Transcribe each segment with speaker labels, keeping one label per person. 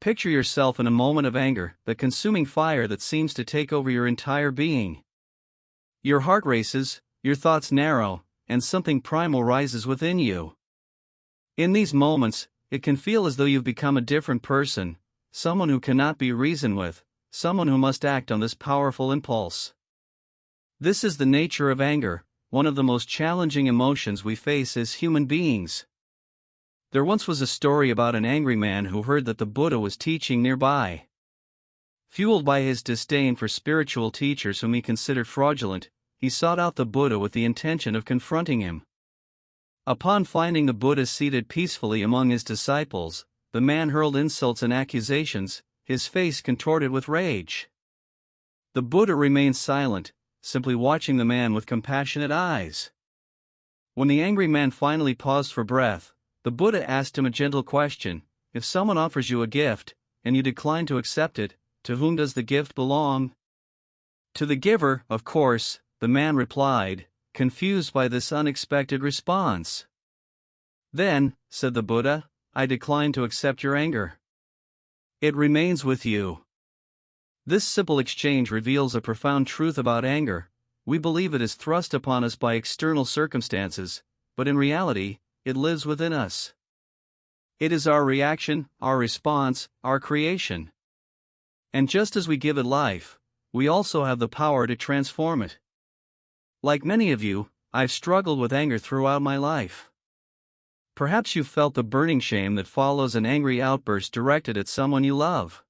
Speaker 1: Picture yourself in a moment of anger, the consuming fire that seems to take over your entire being. Your heart races, your thoughts narrow, and something primal rises within you. In these moments, it can feel as though you've become a different person, someone who cannot be reasoned with, someone who must act on this powerful impulse. This is the nature of anger, one of the most challenging emotions we face as human beings. There once was a story about an angry man who heard that the Buddha was teaching nearby. Fueled by his disdain for spiritual teachers whom he considered fraudulent, he sought out the Buddha with the intention of confronting him. Upon finding the Buddha seated peacefully among his disciples, the man hurled insults and accusations, his face contorted with rage. The Buddha remained silent, simply watching the man with compassionate eyes. When the angry man finally paused for breath, the Buddha asked him a gentle question: if someone offers you a gift, and you decline to accept it, to whom does the gift belong? To the giver, of course, the man replied, confused by this unexpected response. Then, said the Buddha, I decline to accept your anger. It remains with you. This simple exchange reveals a profound truth about anger. We believe it is thrust upon us by external circumstances, but in reality, it lives within us. It is our reaction, our response, our creation. And just as we give it life, we also have the power to transform it. Like many of you, I've struggled with anger throughout my life. Perhaps you've felt the burning shame that follows an angry outburst directed at someone you love.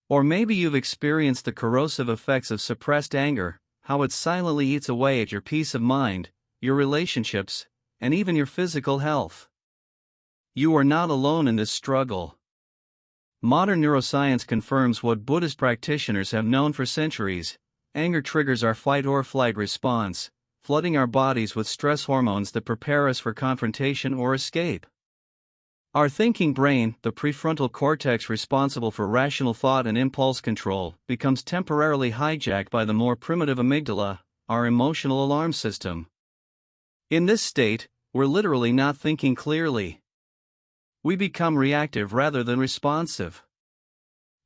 Speaker 1: Or maybe you've experienced the corrosive effects of suppressed anger, how it silently eats away at your peace of mind, your relationships, and even your physical health. You are not alone in this struggle. Modern neuroscience confirms what Buddhist practitioners have known for centuries: anger triggers our fight-or-flight response, flooding our bodies with stress hormones that prepare us for confrontation or escape. Our thinking brain, the prefrontal cortex responsible for rational thought and impulse control, becomes temporarily hijacked by the more primitive amygdala, our emotional alarm system. In this state, we're literally not thinking clearly. We become reactive rather than responsive.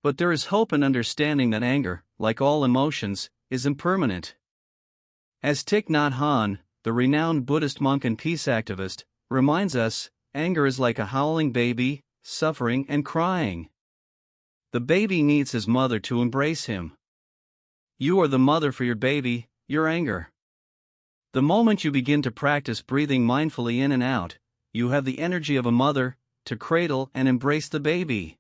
Speaker 1: But there is hope in understanding that anger, like all emotions, is impermanent. As Thich Nhat Hanh, the renowned Buddhist monk and peace activist, reminds us, anger is like a howling baby, suffering and crying. The baby needs his mother to embrace him. You are the mother for your baby, your anger. The moment you begin to practice breathing mindfully in and out, you have the energy of a mother to cradle and embrace the baby.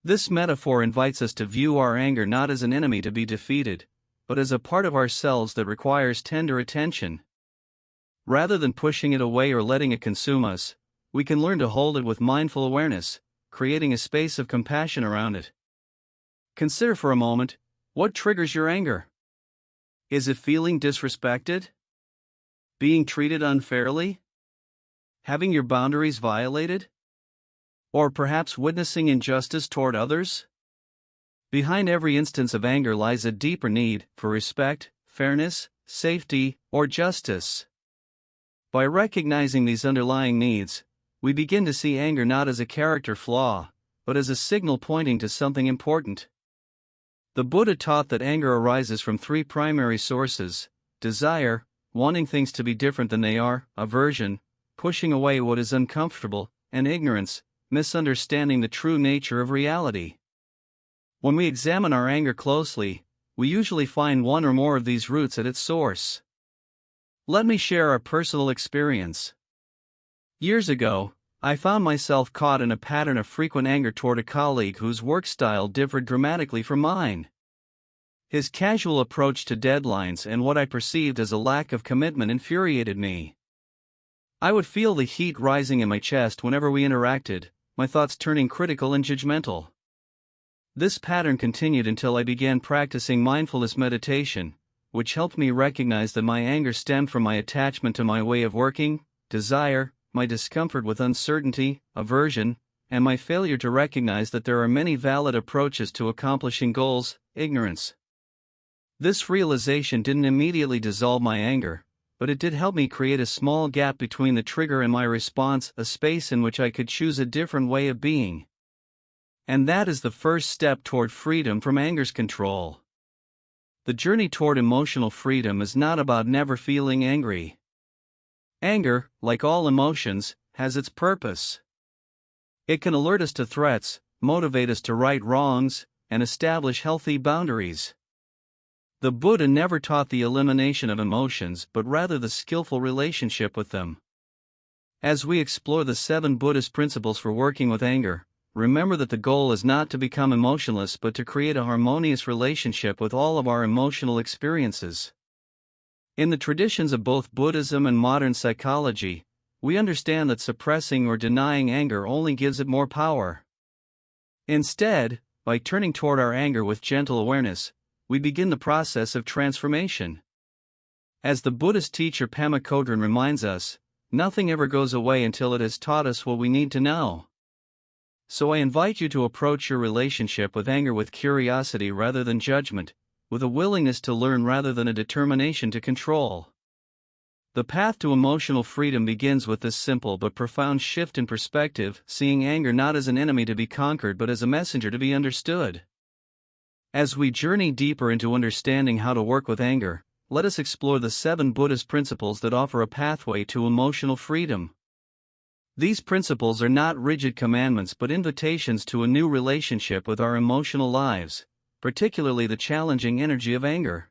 Speaker 1: This metaphor invites us to view our anger not as an enemy to be defeated, but as a part of ourselves that requires tender attention. Rather than pushing it away or letting it consume us, we can learn to hold it with mindful awareness, creating a space of compassion around it. Consider for a moment, what triggers your anger? Is it feeling disrespected? Being treated unfairly? Having your boundaries violated? Or perhaps witnessing injustice toward others? Behind every instance of anger lies a deeper need for respect, fairness, safety, or justice. By recognizing these underlying needs, we begin to see anger not as a character flaw, but as a signal pointing to something important. The Buddha taught that anger arises from three primary sources: desire, wanting things to be different than they are; aversion, pushing away what is uncomfortable; and ignorance, misunderstanding the true nature of reality. When we examine our anger closely, we usually find one or more of these roots at its source. Let me share a personal experience. Years ago, I found myself caught in a pattern of frequent anger toward a colleague whose work style differed dramatically from mine. His casual approach to deadlines and what I perceived as a lack of commitment infuriated me. I would feel the heat rising in my chest whenever we interacted, my thoughts turning critical and judgmental. This pattern continued until I began practicing mindfulness meditation, which helped me recognize that my anger stemmed from my attachment to my way of working, desire, my discomfort with uncertainty, aversion, and my failure to recognize that there are many valid approaches to accomplishing goals, ignorance. This realization didn't immediately dissolve my anger, but it did help me create a small gap between the trigger and my response, a space in which I could choose a different way of being. And that is the first step toward freedom from anger's control. The journey toward emotional freedom is not about never feeling angry. Anger, like all emotions, has its purpose. It can alert us to threats, motivate us to right wrongs, and establish healthy boundaries. The Buddha never taught the elimination of emotions but rather the skillful relationship with them. As we explore the 7 Buddhist principles for working with anger, remember that the goal is not to become emotionless but to create a harmonious relationship with all of our emotional experiences. In the traditions of both Buddhism and modern psychology, we understand that suppressing or denying anger only gives it more power. Instead, by turning toward our anger with gentle awareness, we begin the process of transformation. As the Buddhist teacher Pema Chodron reminds us, nothing ever goes away until it has taught us what we need to know. So I invite you to approach your relationship with anger with curiosity rather than judgment, with a willingness to learn rather than a determination to control. The path to emotional freedom begins with this simple but profound shift in perspective, seeing anger not as an enemy to be conquered but as a messenger to be understood. As we journey deeper into understanding how to work with anger, let us explore the 7 Buddhist principles that offer a pathway to emotional freedom. These principles are not rigid commandments but invitations to a new relationship with our emotional lives, particularly the challenging energy of anger.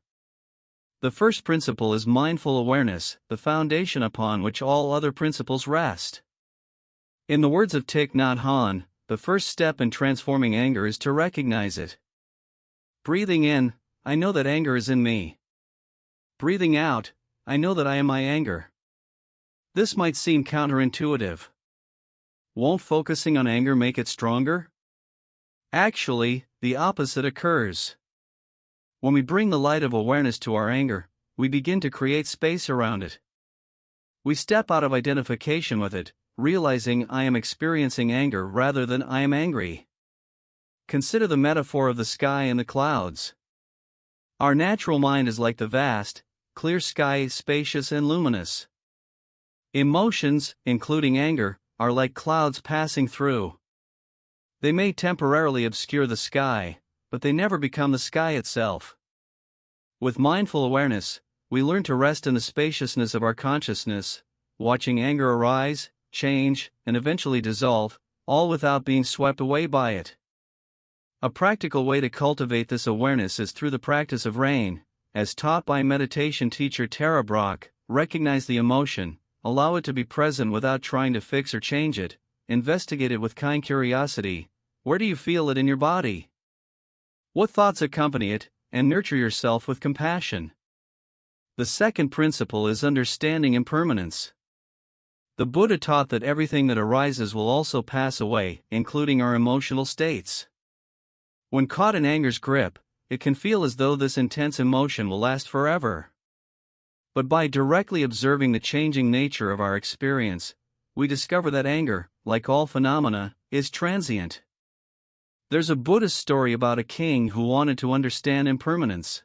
Speaker 1: The first principle is mindful awareness, the foundation upon which all other principles rest. In the words of Thich Nhat Hanh, the first step in transforming anger is to recognize it. Breathing in, I know that anger is in me. Breathing out, I know that I am my anger. This might seem counterintuitive. Won't focusing on anger make it stronger? Actually, the opposite occurs. When we bring the light of awareness to our anger, we begin to create space around it. We step out of identification with it, realizing I am experiencing anger rather than I am angry. Consider the metaphor of the sky and the clouds. Our natural mind is like the vast, clear sky, spacious and luminous. Emotions, including anger, are like clouds passing through. They may temporarily obscure the sky, but they never become the sky itself. With mindful awareness, we learn to rest in the spaciousness of our consciousness, watching anger arise, change, and eventually dissolve, all without being swept away by it. A practical way to cultivate this awareness is through the practice of rain. As taught by meditation teacher Tara Brach, recognize the emotion, allow it to be present without trying to fix or change it, investigate it with kind curiosity. Where do you feel it in your body? What thoughts accompany it, and nurture yourself with compassion. The second principle is understanding impermanence. The Buddha taught that everything that arises will also pass away, including our emotional states. When caught in anger's grip, it can feel as though this intense emotion will last forever. But by directly observing the changing nature of our experience, we discover that anger, like all phenomena, is transient. There's a Buddhist story about a king who wanted to understand impermanence.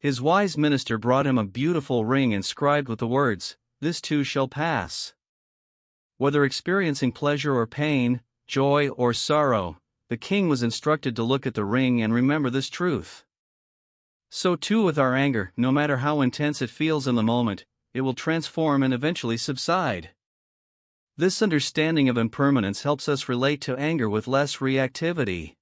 Speaker 1: His wise minister brought him a beautiful ring inscribed with the words, "This too shall pass." Whether experiencing pleasure or pain, joy or sorrow, the king was instructed to look at the ring and remember this truth. So too with our anger, no matter how intense it feels in the moment, it will transform and eventually subside. This understanding of impermanence helps us relate to anger with less reactivity.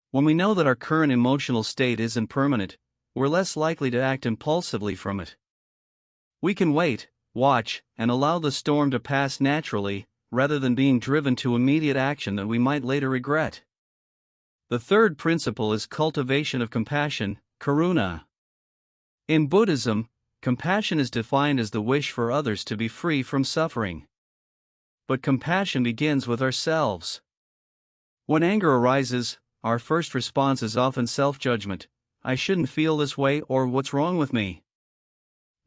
Speaker 1: When we know that our current emotional state isn't permanent, we're less likely to act impulsively from it. We can wait, watch, and allow the storm to pass naturally, rather than being driven to immediate action that we might later regret. The third principle is cultivation of compassion, karuna. In Buddhism, compassion is defined as the wish for others to be free from suffering. But compassion begins with ourselves. When anger arises, our first response is often self-judgment. I shouldn't feel this way, or what's wrong with me?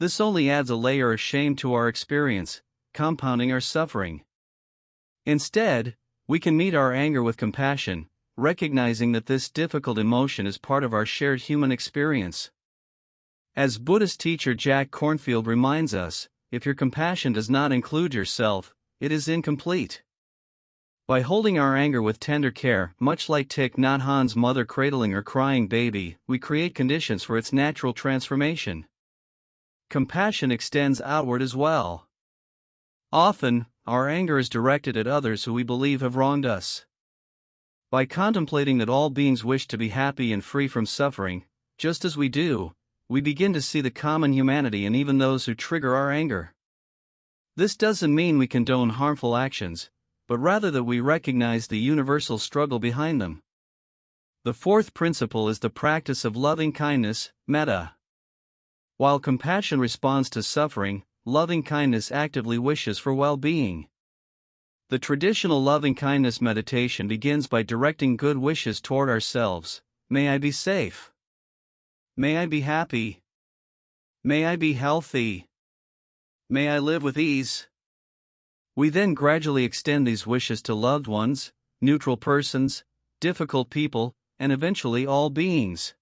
Speaker 1: This only adds a layer of shame to our experience, compounding our suffering. Instead, we can meet our anger with compassion, recognizing that this difficult emotion is part of our shared human experience. As Buddhist teacher Jack Kornfield reminds us, if your compassion does not include yourself, it is incomplete. By holding our anger with tender care, much like Thich Nhat Hanh's mother cradling her crying baby, we create conditions for its natural transformation. Compassion extends outward as well. Often, our anger is directed at others who we believe have wronged us. By contemplating that all beings wish to be happy and free from suffering, just as we do, we begin to see the common humanity in even those who trigger our anger. This doesn't mean we condone harmful actions, but rather that we recognize the universal struggle behind them. The fourth principle is the practice of loving kindness, metta. While compassion responds to suffering, loving kindness actively wishes for well-being. The traditional loving kindness meditation begins by directing good wishes toward ourselves. May I be safe. May I be happy. May I be healthy. May I live with ease. We then gradually extend these wishes to loved ones, neutral persons, difficult people, and eventually all beings.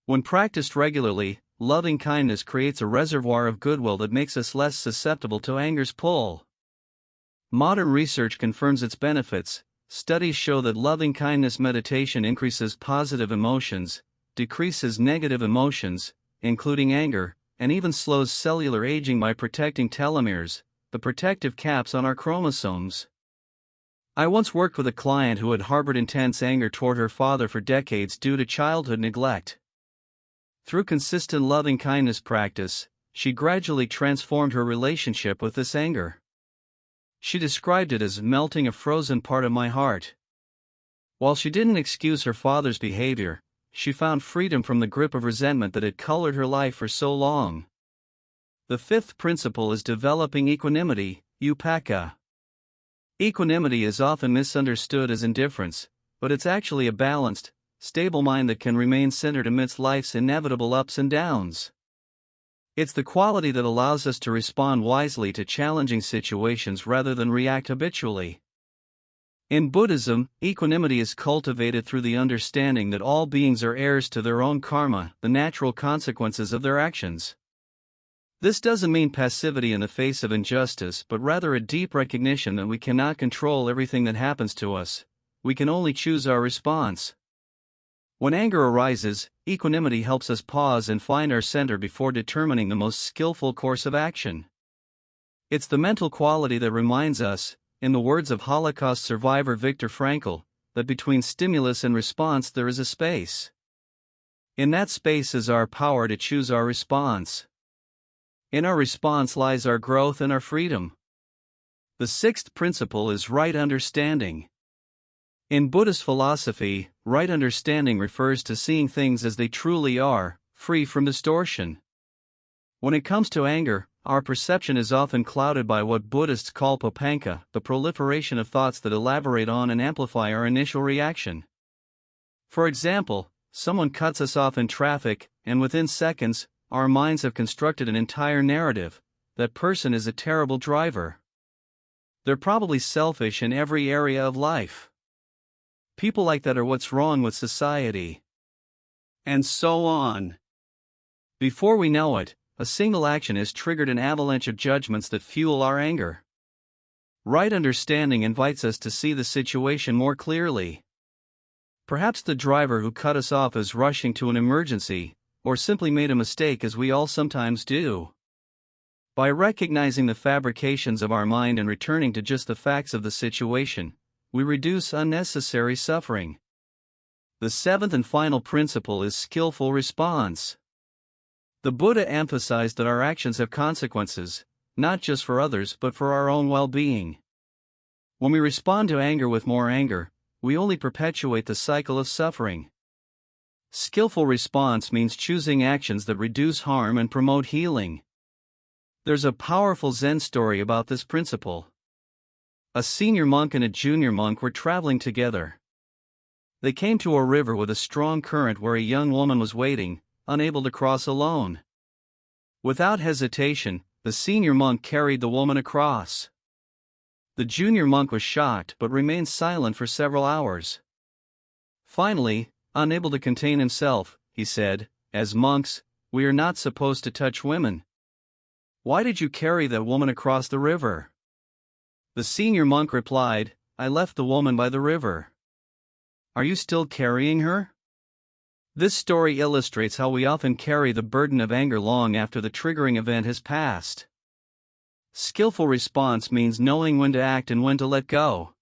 Speaker 1: When practiced regularly, loving kindness creates a reservoir of goodwill that makes us less susceptible to anger's pull. Modern research confirms its benefits. Studies show that loving kindness meditation increases positive emotions, decreases negative emotions, including anger, and even slows cellular aging by protecting telomeres, the protective caps on our chromosomes. I once worked with a client who had harbored intense anger toward her father for decades due to childhood neglect. Through consistent loving kindness practice, she gradually transformed her relationship with this anger. She described it as melting a frozen part of my heart. While she didn't excuse her father's behavior, she found freedom from the grip of resentment that had colored her life for so long. The fifth principle is developing equanimity, upekkha. Equanimity is often misunderstood as indifference, but it's actually a balanced, stable mind that can remain centered amidst life's inevitable ups and downs. It's the quality that allows us to respond wisely to challenging situations rather than react habitually. In Buddhism, equanimity is cultivated through the understanding that all beings are heirs to their own karma, the natural consequences of their actions. This doesn't mean passivity in the face of injustice, but rather a deep recognition that we cannot control everything that happens to us. We can only choose our response. When anger arises, equanimity helps us pause and find our center before determining the most skillful course of action. It's the mental quality that reminds us, in the words of Holocaust survivor Viktor Frankl, that between stimulus and response there is a space. In that space is our power to choose our response. In our response lies our growth and our freedom. The sixth principle is right understanding. In Buddhist philosophy, right understanding refers to seeing things as they truly are, free from distortion. When it comes to anger, our perception is often clouded by what Buddhists call papanka, the proliferation of thoughts that elaborate on and amplify our initial reaction. For example, someone cuts us off in traffic, and within seconds, our minds have constructed an entire narrative. That person is a terrible driver. They're probably selfish in every area of life. People like that are what's wrong with society. And so on. Before we know it, a single action has triggered an avalanche of judgments that fuel our anger. Right understanding invites us to see the situation more clearly. Perhaps the driver who cut us off is rushing to an emergency, or simply made a mistake, as we all sometimes do. By recognizing the fabrications of our mind and returning to just the facts of the situation, we reduce unnecessary suffering. The seventh and final principle is skillful response. The Buddha emphasized that our actions have consequences, not just for others but for our own well-being. When we respond to anger with more anger, we only perpetuate the cycle of suffering. Skillful response means choosing actions that reduce harm and promote healing. There's a powerful Zen story about this principle. A senior monk and a junior monk were traveling together. They came to a river with a strong current where a young woman was waiting, unable to cross alone. Without hesitation, the senior monk carried the woman across. The junior monk was shocked but remained silent for several hours. Finally, unable to contain himself, he said, "As monks, we are not supposed to touch women. Why did you carry that woman across the river?" The senior monk replied, I left the woman by the river. Are you still carrying her? This story illustrates how we often carry the burden of anger long after the triggering event has passed. Skillful response means knowing when to act and when to let go.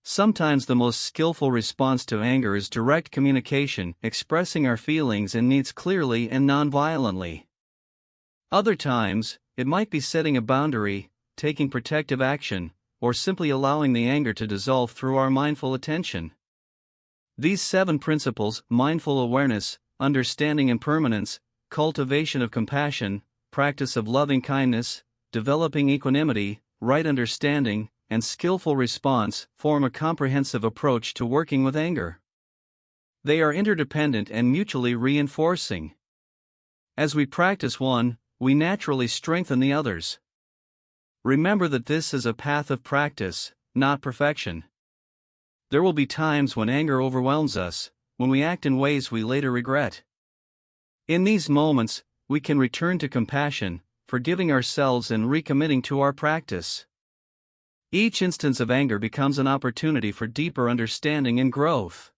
Speaker 1: Sometimes the most skillful response to anger is direct communication, expressing our feelings and needs clearly and non-violently. Other times, it might be setting a boundary, taking protective action, or simply allowing the anger to dissolve through our mindful attention. These 7 principles: mindful awareness, understanding impermanence, cultivation of compassion, practice of loving kindness, developing equanimity, right understanding, and skillful response, form a comprehensive approach to working with anger. They are interdependent and mutually reinforcing. As we practice one, we naturally strengthen the others. Remember that this is a path of practice, not perfection. There will be times when anger overwhelms us, when we act in ways we later regret. In these moments, we can return to compassion, forgiving ourselves and recommitting to our practice. Each instance of anger becomes an opportunity for deeper understanding and growth.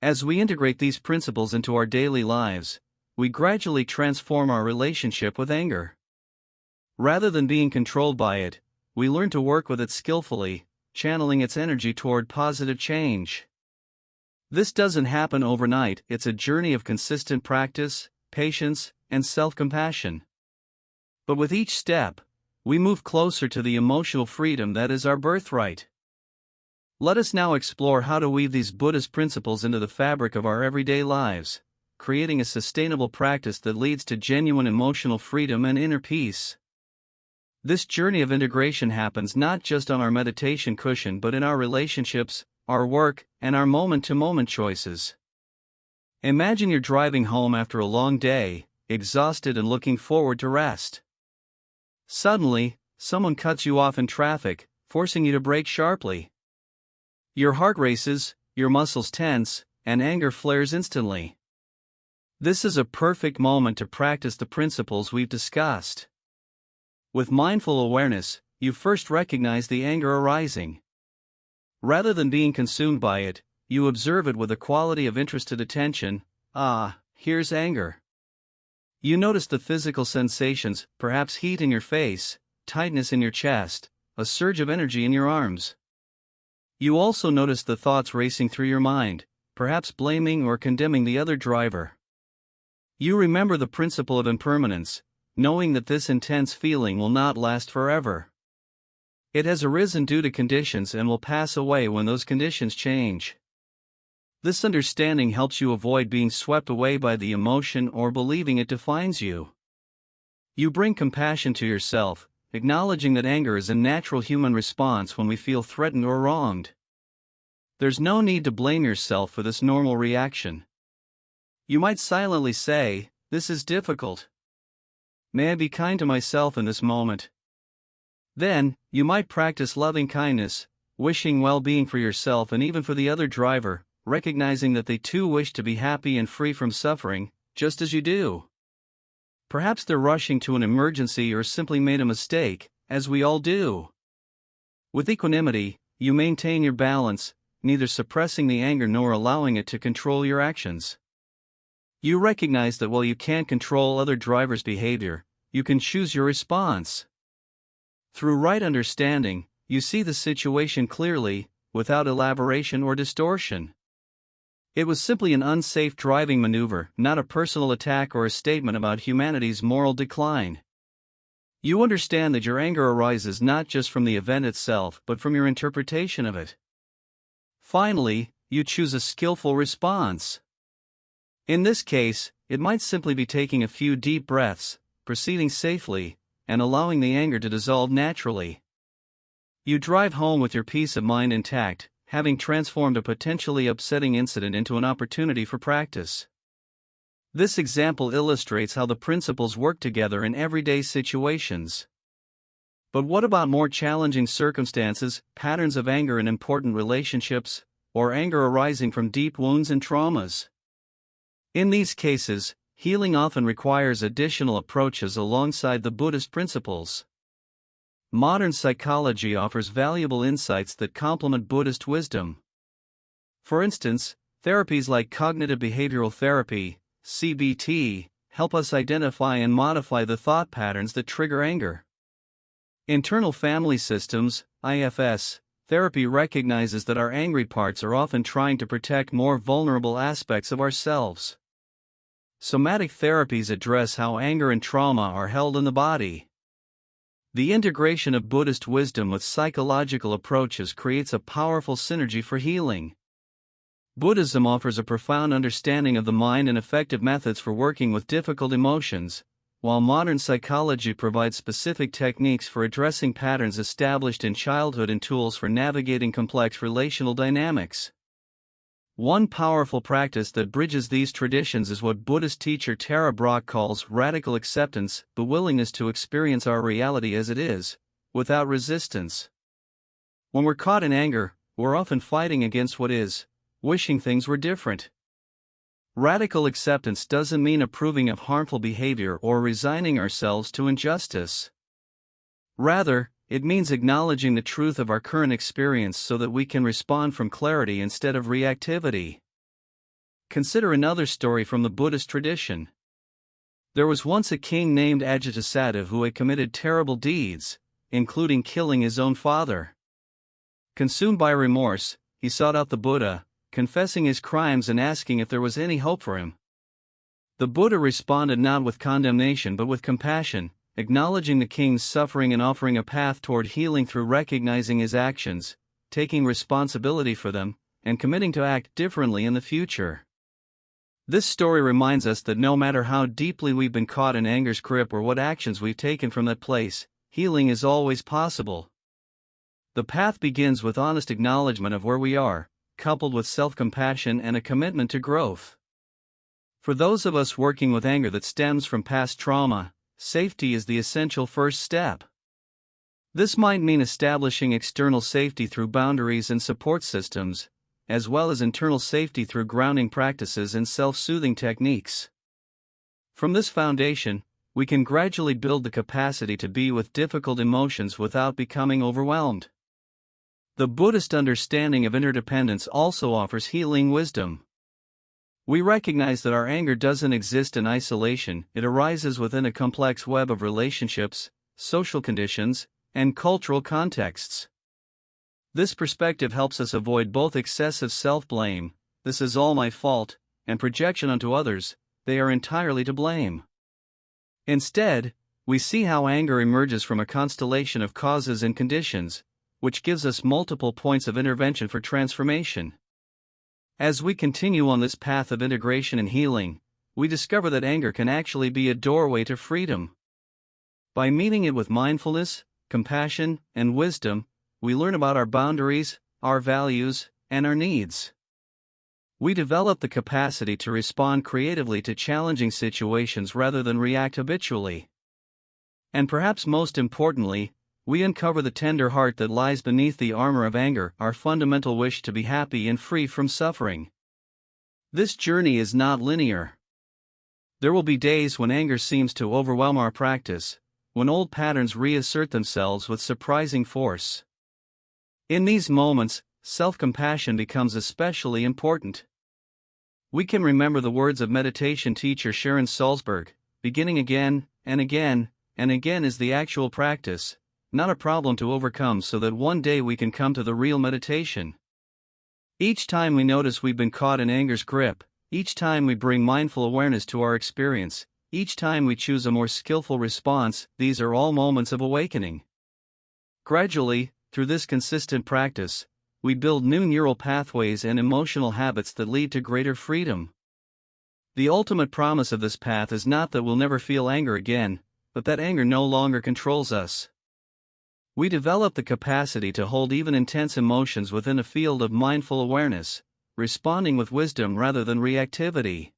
Speaker 1: As we integrate these principles into our daily lives, we gradually transform our relationship with anger. Rather than being controlled by it, we learn to work with it skillfully, channeling its energy toward positive change. This doesn't happen overnight. It's a journey of consistent practice, patience, and self-compassion. But with each step, we move closer to the emotional freedom that is our birthright. Let us now explore how to weave these Buddhist principles into the fabric of our everyday lives, creating a sustainable practice that leads to genuine emotional freedom and inner peace. This journey of integration happens not just on our meditation cushion but in our relationships, our work, and our moment-to-moment choices. Imagine you're driving home after a long day, exhausted and looking forward to rest. Suddenly, someone cuts you off in traffic, forcing you to brake sharply. Your heart races, your muscles tense, and anger flares instantly. This is a perfect moment to practice the principles we've discussed. With mindful awareness, you first recognize the anger arising. Rather than being consumed by it, you observe it with a quality of interested attention. Here's anger. You notice the physical sensations, perhaps heat in your face, tightness in your chest, a surge of energy in your arms. You also notice the thoughts racing through your mind, perhaps blaming or condemning the other driver. You remember the principle of impermanence, knowing that this intense feeling will not last forever. It has arisen due to conditions and will pass away when those conditions change. This understanding helps you avoid being swept away by the emotion or believing it defines you. You bring compassion to yourself, acknowledging that anger is a natural human response when we feel threatened or wronged. There's no need to blame yourself for this normal reaction. You might silently say, "This is difficult. May I be kind to myself in this moment?" Then, you might practice loving kindness, wishing well-being for yourself and even for the other driver, recognizing that they too wish to be happy and free from suffering, just as you do. Perhaps they're rushing to an emergency or simply made a mistake, as we all do. With equanimity, you maintain your balance, neither suppressing the anger nor allowing it to control your actions. You recognize that while you can't control other drivers' behavior, you can choose your response. Through right understanding, you see the situation clearly, without elaboration or distortion. It was simply an unsafe driving maneuver, not a personal attack or a statement about humanity's moral decline. You understand that your anger arises not just from the event itself but from your interpretation of it. Finally, you choose a skillful response. In this case, it might simply be taking a few deep breaths, proceeding safely, and allowing the anger to dissolve naturally. You drive home with your peace of mind intact, having transformed a potentially upsetting incident into an opportunity for practice. This example illustrates how the principles work together in everyday situations. But what about more challenging circumstances, patterns of anger in important relationships, or anger arising from deep wounds and traumas? In these cases, healing often requires additional approaches alongside the Buddhist principles. modern psychology offers valuable insights that complement Buddhist wisdom. For instance, therapies like cognitive behavioral therapy, CBT, help us identify and modify the thought patterns that trigger anger. Internal family systems, IFS, therapy recognizes that our angry parts are often trying to protect more vulnerable aspects of ourselves. Somatic therapies address how anger and trauma are held in the body. The integration of Buddhist wisdom with psychological approaches creates a powerful synergy for healing. Buddhism offers a profound understanding of the mind and effective methods for working with difficult emotions, while modern psychology provides specific techniques for addressing patterns established in childhood and tools for navigating complex relational dynamics. One powerful practice that bridges these traditions is what Buddhist teacher Tara Brach calls radical acceptance, the willingness to experience our reality as it is, without resistance. When we're caught in anger, we're often fighting against what is, wishing things were different. Radical acceptance doesn't mean approving of harmful behavior or resigning ourselves to injustice. Rather, it means acknowledging the truth of our current experience so that we can respond from clarity instead of reactivity. Consider another story from the Buddhist tradition. There was once a king named Ajatasattu who had committed terrible deeds, including killing his own father. Consumed by remorse, he sought out the Buddha, confessing his crimes and asking if there was any hope for him. The Buddha responded not with condemnation but with compassion, acknowledging the king's suffering and offering a path toward healing through recognizing his actions, taking responsibility for them, and committing to act differently in the future. This story reminds us that no matter how deeply we've been caught in anger's grip or what actions we've taken from that place, healing is always possible. The path begins with honest acknowledgement of where we are, coupled with self-compassion and a commitment to growth. For those of us working with anger that stems from past trauma, safety is the essential first step. This might mean establishing external safety through boundaries and support systems, as well as internal safety through grounding practices and self-soothing techniques. From this foundation, we can gradually build the capacity to be with difficult emotions without becoming overwhelmed. The Buddhist understanding of interdependence also offers healing wisdom. We recognize that our anger doesn't exist in isolation, it arises within a complex web of relationships, social conditions, and cultural contexts. This perspective helps us avoid both excessive self-blame, "this is all my fault," and projection onto others, "they are entirely to blame." Instead, we see how anger emerges from a constellation of causes and conditions, which gives us multiple points of intervention for transformation. As we continue on this path of integration and healing, we discover that anger can actually be a doorway to freedom. By meeting it with mindfulness, compassion, and wisdom, we learn about our boundaries, our values, and our needs. We develop the capacity to respond creatively to challenging situations rather than react habitually. And perhaps most importantly, we uncover the tender heart that lies beneath the armor of anger, our fundamental wish to be happy and free from suffering. This journey is not linear. There will be days when anger seems to overwhelm our practice, when old patterns reassert themselves with surprising force. In these moments, self-compassion becomes especially important. We can remember the words of meditation teacher Sharon Salzberg, beginning again and again and again is the actual practice, not a problem to overcome, so that one day we can come to the real meditation. Each time we notice we've been caught in anger's grip, each time we bring mindful awareness to our experience, each time we choose a more skillful response, these are all moments of awakening. Gradually, through this consistent practice, we build new neural pathways and emotional habits that lead to greater freedom. The ultimate promise of this path is not that we'll never feel anger again, but that anger no longer controls us. We develop the capacity to hold even intense emotions within a field of mindful awareness, responding with wisdom rather than reactivity.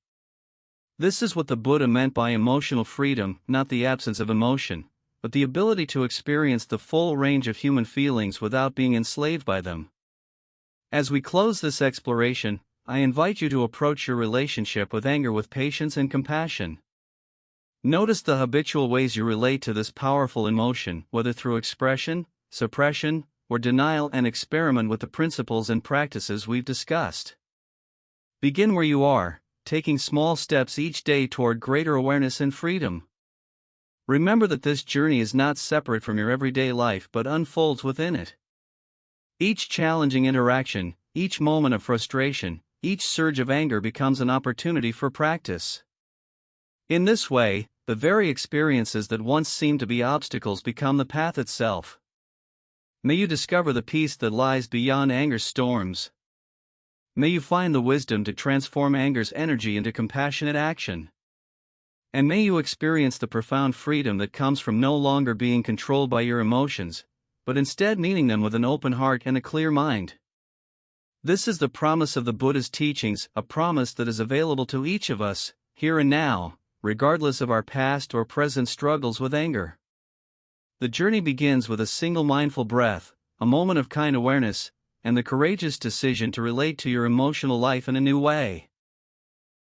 Speaker 1: This is what the Buddha meant by emotional freedom, not the absence of emotion, but the ability to experience the full range of human feelings without being enslaved by them. As we close this exploration, I invite you to approach your relationship with anger with patience and compassion. Notice the habitual ways you relate to this powerful emotion, whether through expression, suppression, or denial, and experiment with the principles and practices we've discussed. Begin where you are, taking small steps each day toward greater awareness and freedom. Remember that this journey is not separate from your everyday life but unfolds within it. Each challenging interaction, each moment of frustration, each surge of anger becomes an opportunity for practice. In this way, the very experiences that once seemed to be obstacles become the path itself. May you discover the peace that lies beyond anger's storms. May you find the wisdom to transform anger's energy into compassionate action. And may you experience the profound freedom that comes from no longer being controlled by your emotions, but instead meeting them with an open heart and a clear mind. This is the promise of the Buddha's teachings, a promise that is available to each of us, here and now, regardless of our past or present struggles with anger. The journey begins with a single mindful breath, a moment of kind awareness, and the courageous decision to relate to your emotional life in a new way.